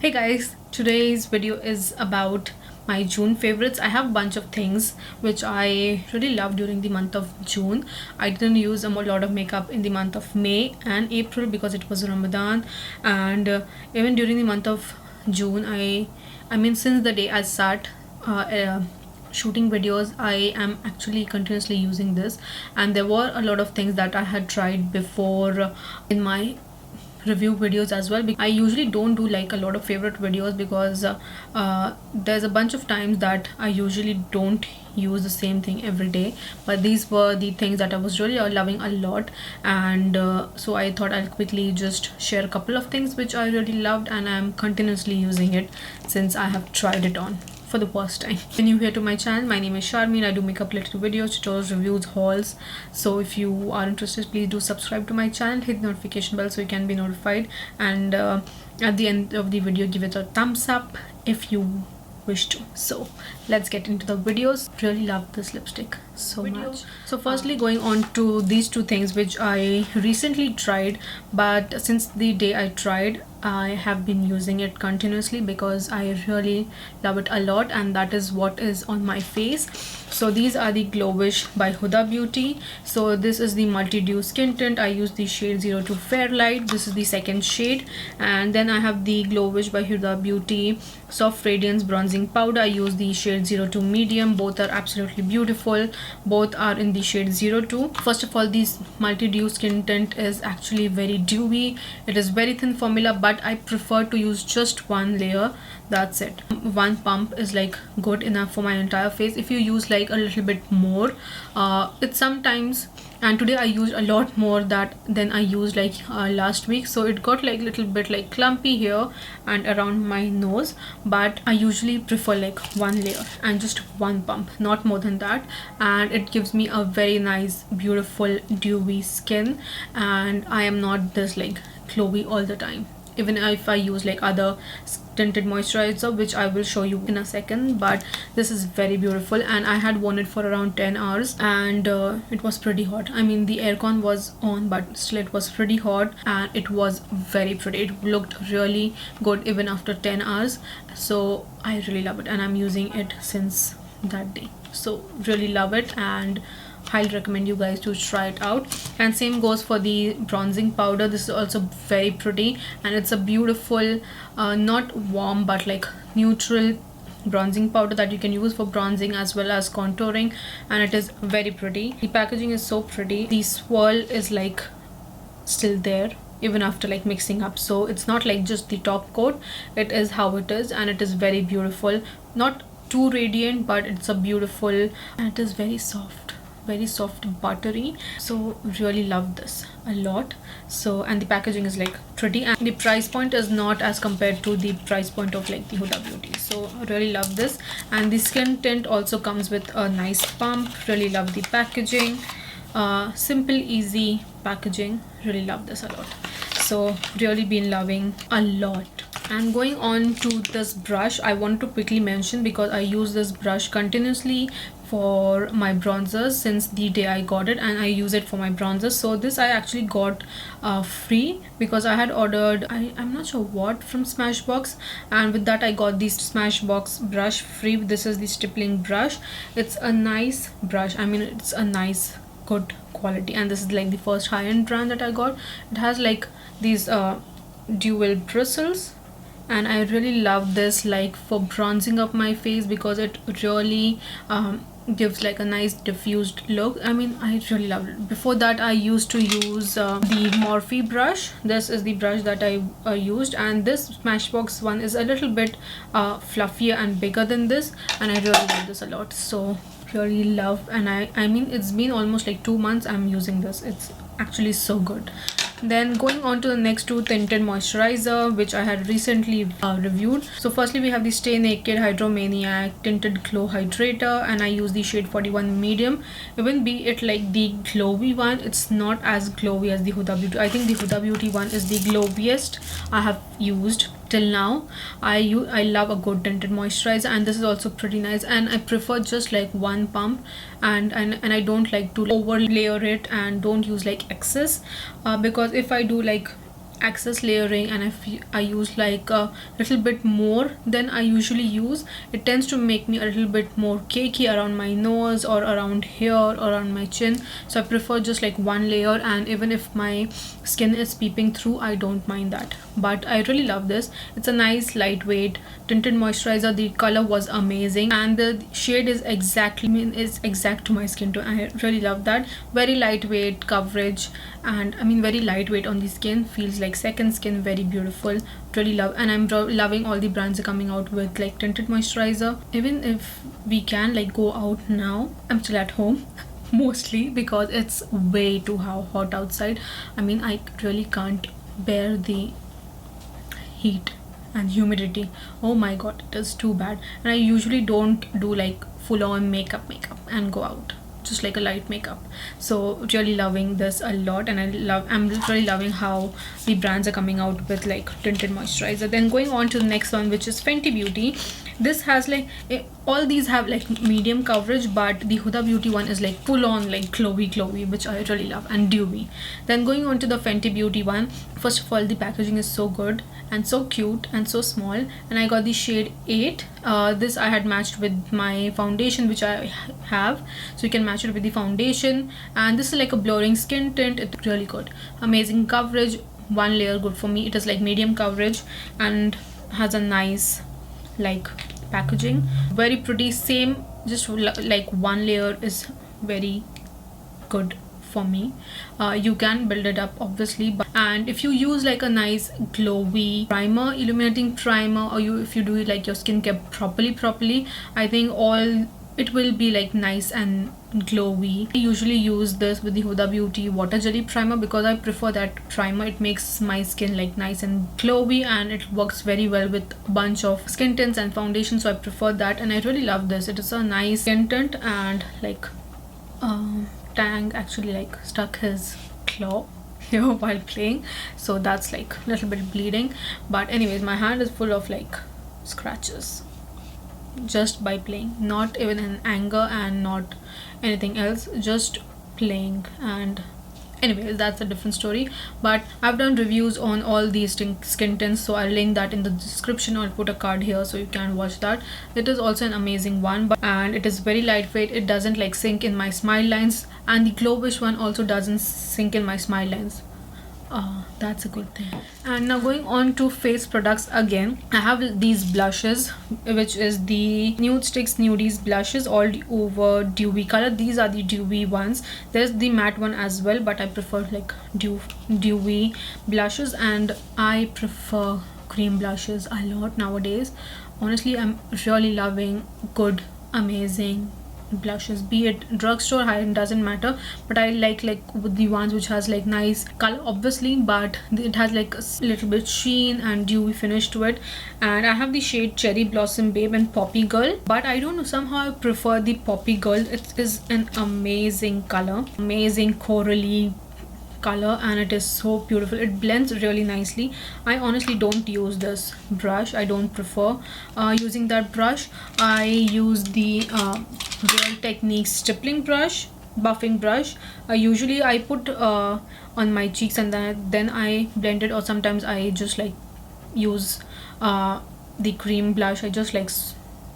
Hey guys, today's video is about my June favorites. I have a bunch of things which I really love during the month of June. I didn't use a lot of makeup in the month of May and April because it was Ramadan, and even during the month of June, I mean since the day I start shooting videos, I am actually continuously using this, and there were a lot of things that I had tried before in my review videos as well. I usually don't do like a lot of favorite videos because there's a bunch of times that I usually don't use the same thing every day, but these were the things that I was really loving a lot, and so I thought I'll quickly just share a couple of things which I really loved, and I'm continuously using it since I have tried it on for the first time. When you here to my channel, my name is Sharmeen. I do makeup related videos, tutorials, reviews, hauls. So if you are interested, please do subscribe to my channel, hit the notification bell so you can be notified, and at the end of the video give it a thumbs up if you wish to. So let's get into the videos. Really love this lipstick so much. So firstly, going on to these two things which I recently tried, but since the day I tried, I have been using it continuously because I really love it a lot, and that is what is on my face. So these are the Glowish by Huda Beauty. So this is the multi dew skin tint. I use the shade 02 Fairlight. This is the second shade, and then I have the Glowish by Huda Beauty Soft Radiance Bronzing Powder. I use the shade 02 Medium. Both are absolutely beautiful. Both are in the shade 02. First of all, this multi dew skin tint is actually very dewy. It is very thin formula, but I prefer to use just one layer. That's it. One pump is like good enough for my entire face. If you use like a little bit more, it's sometimes, and today I used a lot more than I used like last week, so it got like little bit like clumpy here and around my nose, but I usually prefer like one layer and just one pump, not more than that, and it gives me a very nice beautiful dewy skin, and I am not this like glowy all the time, even if I use like other tinted moisturizer, which I will show you in a second. But this is very beautiful, and I had worn it for around 10 hours, and it was pretty hot. I mean, the aircon was on, but still it was pretty hot, and it was very pretty. It looked really good even after 10 hours, so I really love it, and I'm using it since that day. So really love it, and highly recommend you guys to try it out. And same goes for the bronzing powder. This is also very pretty, and it's a beautiful not warm but like neutral bronzing powder that you can use for bronzing as well as contouring, and it is very pretty. The packaging is so pretty. The swirl is like still there even after like mixing up, so it's not like just the top coat. It is how it is, and it is very beautiful. Not too radiant, but it's a beautiful, and it is very soft, very soft, buttery. So really love this a lot. So, and the packaging is like pretty, and the price point is not as compared to the price point of like the Huda Beauty. So really love this, and the skin tint also comes with a nice pump. Really love the packaging. Simple, easy packaging. Really love this a lot. So really been loving a lot. And going on to this brush, I want to quickly mention because I use this brush continuously for my bronzers since the day I got it, and I use it for my bronzers. So this I actually got free because I had ordered, I'm not sure what, from Smashbox, and with that I got this Smashbox brush free. This is the stippling brush. It's a nice brush. I mean, it's a nice good quality, and this is like the first high-end brand that I got. It has like these dual bristles, and I really love this like for bronzing up my face because it really gives like a nice diffused look. I mean, I really love it. Before that I used to use the Morphe brush. This is the brush that I used, and this Smashbox one is a little bit fluffier and bigger than this, and I really love this a lot. So really love, and I mean, it's been almost like 2 months I'm using this. It's actually so good. Then going on to the next two tinted moisturizer which I had recently reviewed. So firstly we have the Stay Naked Hydromaniac Tinted Glow Hydrator, and I use the shade 41 Medium. Even be it like the glowy one, it's not as glowy as the Huda Beauty. I think the Huda Beauty one is the glowiest I have used till now. I love a good tinted moisturizer, and this is also pretty nice, and I prefer just like one pump, and I don't like to over layer it and don't use like excess because if I do like excess layering, and I use like a little bit more than I usually use, it tends to make me a little bit more cakey around my nose or around here or around my chin. So I prefer just like one layer, and even if my skin is peeping through, I don't mind that. But I really love this. It's a nice lightweight tinted moisturizer. The color was amazing, and the shade is exact to my skin tone. I really love that. Very lightweight coverage, and I mean very lightweight on the skin, feels like second skin, very beautiful. Really love. And I'm loving all the brands are coming out with like tinted moisturizer. Even if we can like go out now, I'm still at home mostly because it's way too hot outside. I mean, I really can't bear the heat and humidity. Oh my god, it is too bad. And I usually don't do like full on makeup and go out, just like a light makeup. So really loving this a lot, and I'm really loving how the brands are coming out with like tinted moisturizer. Then going on to the next one, which is Fenty Beauty. This has like all these have like medium coverage, but the Huda Beauty one is like full on like glowy, which I really love, and dewy. Then going on to the Fenty Beauty one, first of all, the packaging is so good and so cute and so small, and I got the shade 8. This I had matched with my foundation, which I have, so you can match it with the foundation. And this is like a blurring skin tint. It's really good, amazing coverage, one layer good for me. It is like medium coverage and has a nice like packaging, very pretty. Same, just like one layer is very good for me. You can build it up obviously, and if you use like a nice glowy primer, illuminating primer, or if you do like your skincare properly, I think all it will be like nice and glowy. I usually use this with the Huda Beauty water jelly primer because I prefer that primer. It makes my skin like nice and glowy, and it works very well with a bunch of skin tints and foundation, so I prefer that, and I really love this. It is a nice skin tint, and like Tang actually like stuck his claw here while playing, so that's like a little bit bleeding. But anyways, my hand is full of like scratches just by playing, not even in anger and not anything else, just playing. And anyways, that's a different story. But I've done reviews on all these skin tints, so I'll link that in the description. I'll put a card here so you can watch that. It is also an amazing one, and it is very lightweight. It doesn't like sink in my smile lines, and the Glowish one also doesn't sink in my smile lines. That's a good thing. And now going on to face products again, I have these blushes, which is the Nude Sticks Nudies blushes, all over dewy color. These are the dewy ones. There's the matte one as well, but I prefer like dewy blushes, and I prefer cream blushes a lot nowadays. Honestly, I'm really loving good, amazing blushes, be it drugstore, high-end, doesn't matter. But I like with the ones which has like nice color obviously, but it has like a little bit sheen and dewy finish to it. And I have the shade Cherry Blossom Babe and Poppy Girl, but I don't know, somehow I prefer the Poppy Girl. It is an amazing color, amazing corally color, and it is so beautiful. It blends really nicely. I honestly don't use this brush. I don't prefer using that brush. I use the Real Techniques stippling brush, buffing brush. Usually I put on my cheeks, and then I blend it, or sometimes I just like use the cream blush. I just like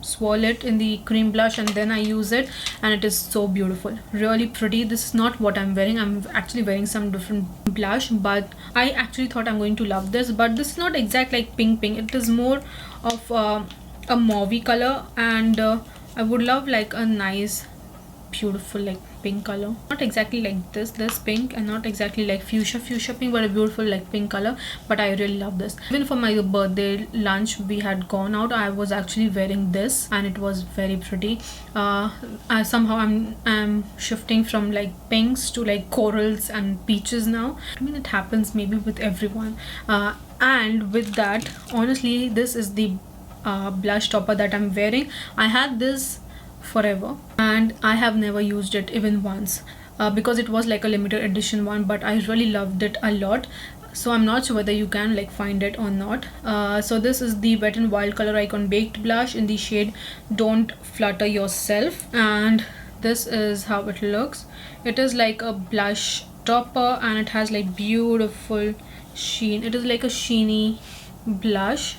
swirl it in the cream blush, and then I use it, and it is so beautiful, really pretty. This is not what I'm wearing. I'm actually wearing some different blush, but I actually thought I'm going to love this. But this is not exact like pink. It is more of a mauvey color, and I would love like a nice beautiful like pink color, not exactly like this pink, and not exactly like fuchsia pink, but a beautiful like pink color. But I really love this. Even for my birthday lunch, we had gone out, I was actually wearing this, and it was very pretty. Somehow I'm shifting from like pinks to like corals and peaches now. I mean, it happens maybe with everyone. And with that, honestly, this is the blush topper that I'm wearing. I had this forever, and I have never used it even once, because it was like a limited edition one, but I really loved it a lot. So I'm not sure whether you can like find it or not. So this is the Wet n Wild Color Icon Baked Blush in the shade Don't Flutter Yourself, and this is how it looks. It is like a blush topper, and it has like beautiful sheen. It is like a sheeny blush,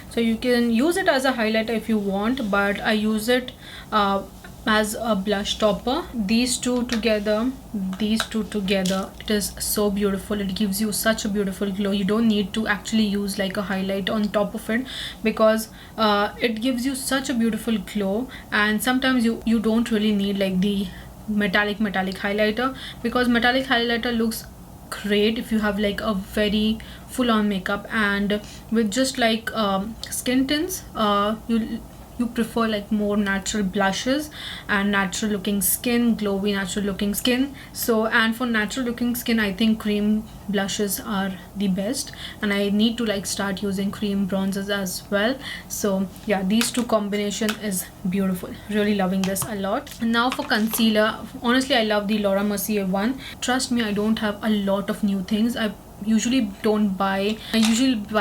so you can use it as a highlighter if you want, but I use it as a blush topper. These two together, it is so beautiful. It gives you such a beautiful glow. You don't need to actually use like a highlight on top of it, because it gives you such a beautiful glow. And sometimes you don't really need like the metallic highlighter, because metallic highlighter looks great if you have like a very full-on makeup, and with just like skin tints, you prefer like more natural blushes and natural looking skin, glowy natural looking skin. So, and for natural looking skin, I think cream blushes are the best, and I need to like start using cream bronzers as well. So yeah, these two combination is beautiful. Really loving this a lot. And now for concealer, honestly I love the Laura Mercier one. Trust me, I don't have a lot of new things. I usually buy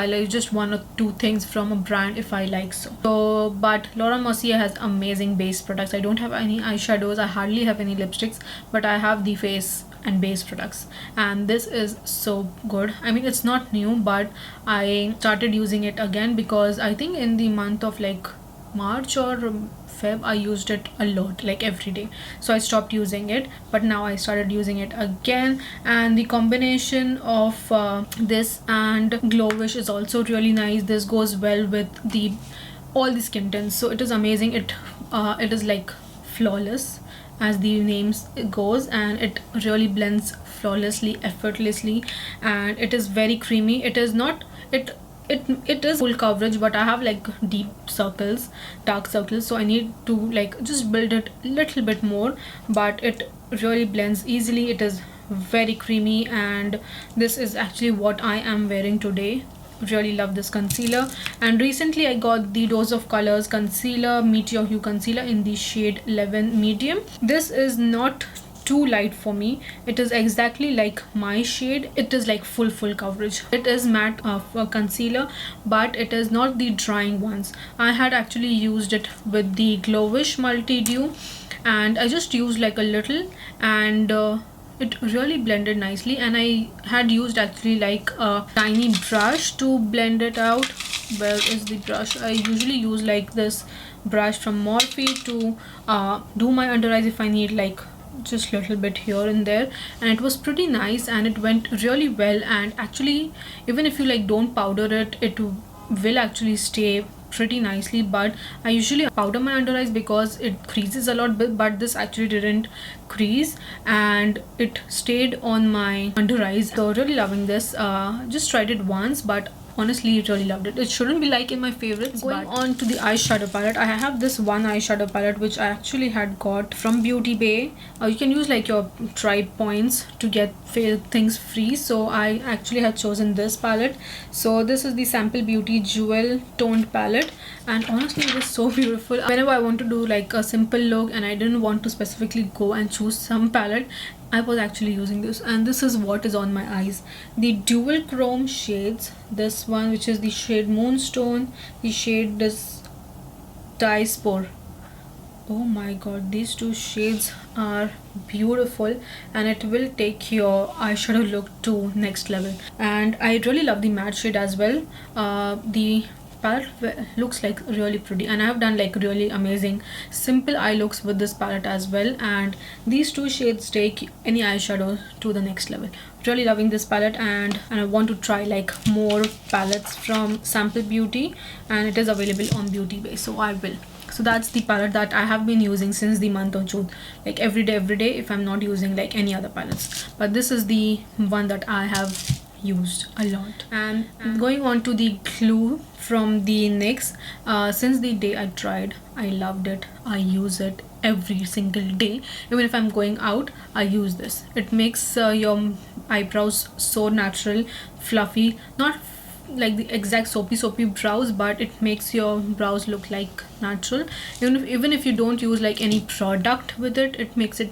like just one or two things from a brand if I like so. But Laura Mercier has amazing base products. I don't have any eyeshadows, I hardly have any lipsticks, but I have the face and base products, and this is so good. I mean, it's not new, but I started using it again because I think in the month of like March or Feb I used it a lot, like every day, so I stopped using it, but now I started using it again. And the combination of this and Glowish is also really nice. This goes well with the all the skin tones, so it is amazing. It is like flawless as the name goes, and it really blends flawlessly, effortlessly, and it is very creamy. It is not it is full coverage, but I have like deep circles, dark circles, so I need to like just build it a little bit more, but it really blends easily. It is very creamy, and this is actually what I am wearing today. Really love this concealer. And recently I got the Dose of Colors concealer, Meteor Hue concealer in the shade 11 medium. This is not too light for me. It is exactly like my shade. It is like full coverage. It is matte concealer, but it is not the drying ones. I had actually used it with the Glowish Multi Dew, and I just used like a little, and it really blended nicely. And I had used actually like a tiny brush to blend it out. Where is the brush? I usually use like this brush from Morphe to do my under eyes if I need like just little bit here and there, and it was pretty nice and it went really well. And actually, even if you like don't powder it, it will actually stay pretty nicely. But I usually powder my under eyes because it creases a lot, but this actually didn't crease and it stayed on my under eyes. So really loving this. Just tried it once, but honestly really loved it. It shouldn't be like in my favorites. Going on to the eyeshadow palette, I have this one eyeshadow palette which I actually had got from Beauty Bay. You can use like your tribe points to get things free, so I actually had chosen this palette. So this is the Sample Beauty Jewel Toned palette, and honestly it is so beautiful. Whenever I want to do like a simple look and I didn't want to specifically go and choose some palette, I was actually using this, and this is what is on my eyes. The dual chrome shades, this one which is the shade Moonstone, the shade this Diaspore. Oh my god, these two shades are beautiful, and it will take your eyeshadow look to next level. And I really love the matte shade as well. The palette looks like really pretty, and I have done like really amazing simple eye looks with this palette as well, and these two shades take any eyeshadow to the next level. Really loving this palette, and I want to try like more palettes from Sample Beauty, and it is available on Beauty Bay, so I will. So that's the palette that I have been using since the month of June, like every day if I'm not using like any other palettes, but this is the one that I have used a lot. And going on to the glue from the NYX, since the day I tried, I loved it. I use it every single day. Even if I'm going out, I use this. It makes your eyebrows so natural, fluffy, not like the exact soapy brows, but it makes your brows look like natural. Even if you don't use like any product with it, it makes it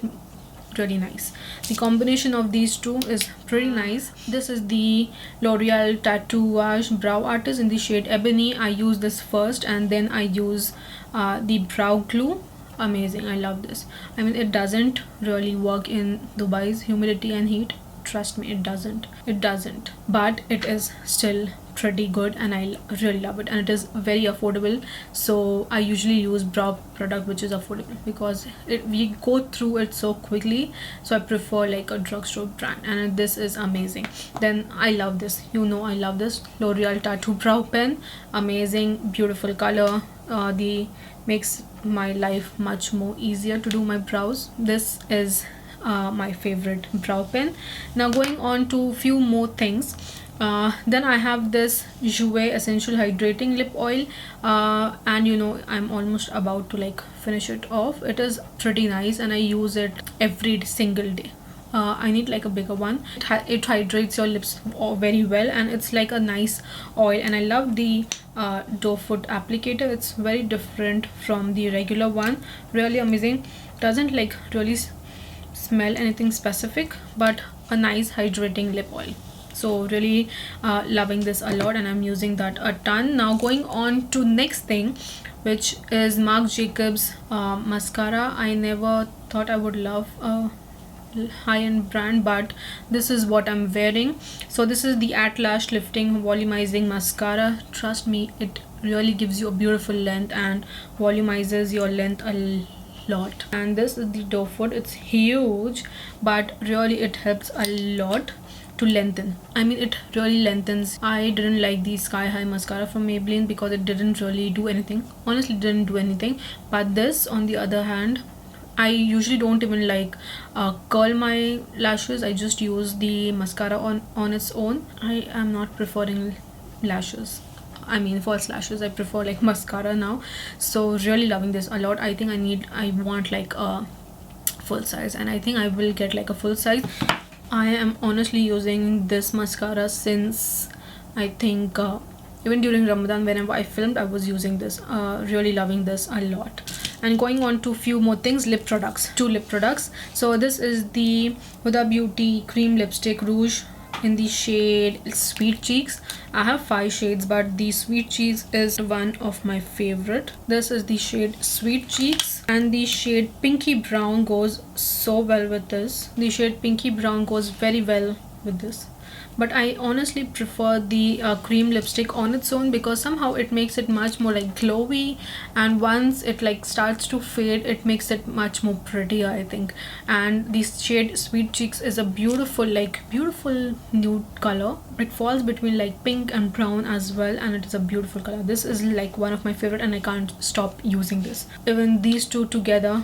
really nice. The combination of these two is pretty nice. This is the L'Oreal Tatouage Brow Artist in the shade Ebony. I use this first and then I use the brow glue. Amazing, I love this. I mean, it doesn't really work in Dubai's humidity and heat. trust me, it doesn't, but it is still pretty good and I really love it, and it is very affordable. So I usually use brow product which is affordable because we go through it so quickly, so I prefer like a drugstore brand, and this is amazing. Then I love this, you know, I love this L'Oreal Tattoo Brow Pen. Amazing, beautiful color. The makes my life much more easier to do my brows. This is my favorite brow pen. Now going on to few more things. Then I have this Jouer Essential Hydrating Lip Oil, and you know, I'm almost about to like finish it off. It is pretty nice and I use it every single day. I need like a bigger one. It hydrates your lips very well, and it's like a nice oil, and I love the doe foot applicator. It's very different from the regular one, really amazing. Doesn't like really smell anything specific, but a nice hydrating lip oil. So really loving this a lot, and I'm using that a ton. Now going on to next thing, which is Marc Jacobs mascara. I never thought I would love high-end brand, but this is what I'm wearing. So this is the At Lash Lifting Volumizing Mascara. Trust me, it really gives you a beautiful length and volumizes your length a lot. And this is the doe foot. It's huge, but really it helps a lot to lengthen. I mean, it really lengthens. I didn't like the Sky High mascara from Maybelline because it didn't really do anything. Honestly, didn't do anything. But this, on the other hand, I usually don't even like curl my lashes. I just use the mascara on its own. I am not preferring lashes, I mean false lashes. I prefer like mascara now. So really loving this a lot. I think I want like a full size, and I think I will get like a full size. I am honestly using this mascara since I think even during Ramadan, whenever I filmed, I was using this. Really loving this a lot. And going on to few more things, lip products. Two lip products. So this is the Huda Beauty Cream Lipstick Rouge in the shade Sweet Cheeks. I have 5 shades, but the Sweet Cheeks is one of my favorite. This is the shade Sweet Cheeks, and the shade Pinky Brown goes so well with this. The shade Pinky Brown goes very well with this, but I honestly prefer the cream lipstick on its own because somehow it makes it much more like glowy, and once it like starts to fade, it makes it much more prettier, I think. And the shade Sweet Cheeks is a beautiful nude color. It falls between like pink and brown as well, and it is a beautiful color. This is like one of my favorite, and I can't stop using this. Even these two together,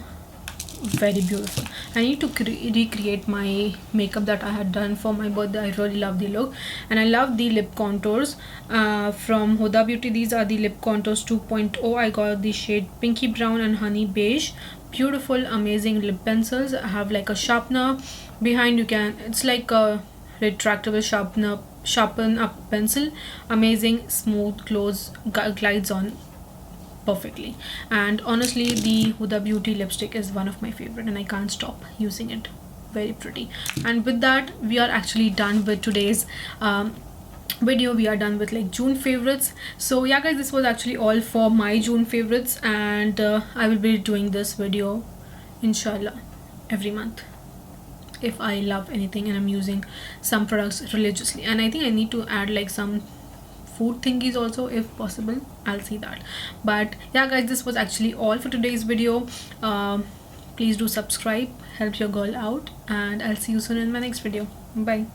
very beautiful. I need to recreate my makeup that I had done for my birthday. I really love the look, and I love the lip contours from Huda Beauty. These are the lip contours 2.0. I got the shade Pinky Brown and Honey Beige. Beautiful, amazing lip pencils. I have like a sharpener behind. It's like a retractable sharpen up pencil. Amazing, smooth, glides on perfectly. And honestly, the Huda Beauty lipstick is one of my favorite, and I can't stop using it. Very pretty. And with that, we are actually done with today's video. We are done with like June favorites. So yeah guys, this was actually all for my June favorites, and I will be doing this video inshallah every month if I love anything and I'm using some products religiously. And I think I need to add like some food thingies also if possible. I'll see that. But yeah guys, this was actually all for today's video. Please do subscribe, help your girl out, and I'll see you soon in my next video. Bye.